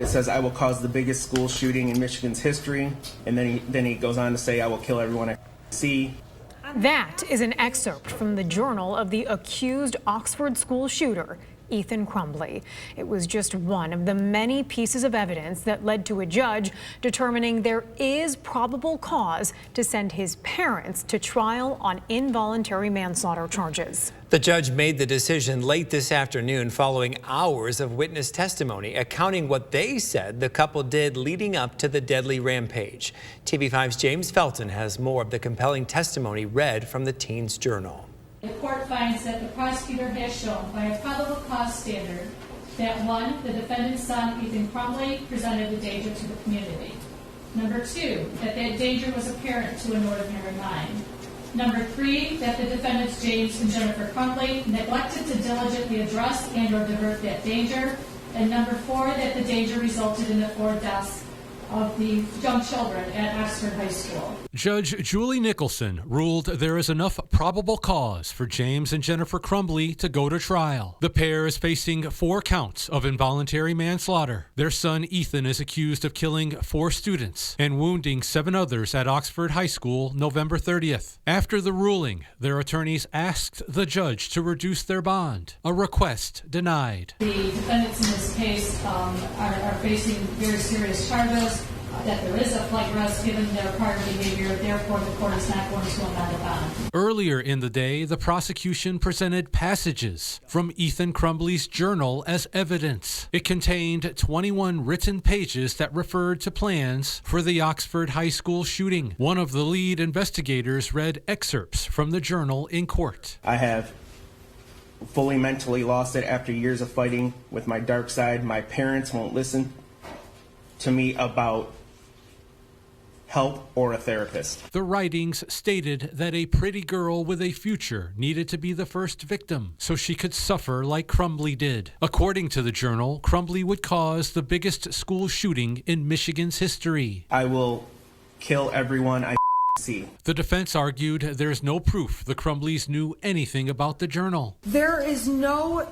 It says, "I will cause the biggest school shooting in Michigan's history," and then he goes on to say, "I will kill everyone I see." That is an excerpt from the journal of the accused Oxford school shooter, Ethan Crumbley. It was just one of the many pieces of evidence that led to a judge determining there is probable cause to send his parents to trial on involuntary manslaughter charges. The judge made the decision late this afternoon following hours of witness testimony, accounting what they said the couple did leading up to the deadly rampage. TV5's James Felton has more of the compelling testimony read from the teen's journal. The court finds that the prosecutor has shown by a probable cause standard that 1, the defendant's son, Ethan Crumbley, presented a danger to the community. Number 2, that danger was apparent to an ordinary mind. Number 3, that the defendants, James and Jennifer Crumbley, neglected to diligently address and or divert that danger. And number 4, that the danger resulted in the 4 deaths of the young children at Oxford High School. Judge Julie Nicholson ruled there is enough probable cause for James and Jennifer Crumbley to go to trial. The pair is facing 4 counts of involuntary manslaughter. Their son Ethan is accused of killing 4 students and wounding 7 others at Oxford High School November 30th. After the ruling, their attorneys asked the judge to reduce their bond, a request denied. The defendants in this case are facing very serious charges. That there is a flight risk given their prior behavior, therefore the court is not going to amend the bond. Earlier in the day, the prosecution presented passages from Ethan Crumbley's journal as evidence. It contained 21 written pages that referred to plans for the Oxford High School shooting. One of the lead investigators read excerpts from the journal in court. I have fully mentally lost it after years of fighting with my dark side. My parents won't listen to me about help or a therapist. The writings stated that a pretty girl with a future needed to be the first victim so she could suffer like Crumbley did. According to the journal, Crumbley would cause the biggest school shooting in Michigan's history. "I will kill everyone I see." The defense argued there's no proof the Crumbleys knew anything about the journal. There is no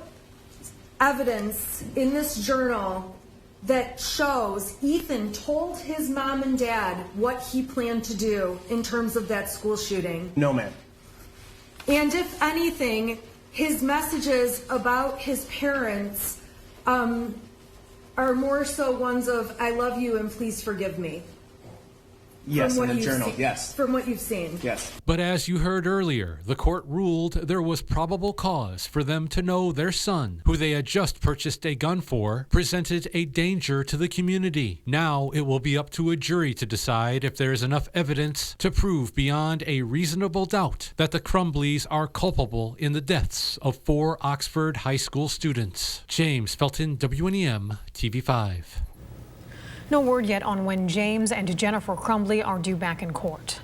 evidence in this journal that shows Ethan told his mom and dad what he planned to do in terms of that school shooting. No, ma'am. And if anything, his messages about his parents are more so ones of, "I love you and please forgive me." Yes, in the journal, yes. From what you've seen. Yes. But as you heard earlier, the court ruled there was probable cause for them to know their son, who they had just purchased a gun for, presented a danger to the community. Now it will be up to a jury to decide if there is enough evidence to prove beyond a reasonable doubt that the Crumbleys are culpable in the deaths of 4 Oxford High School students. James Felton, WNEM, TV5. No word yet on when James and Jennifer Crumbley are due back in court.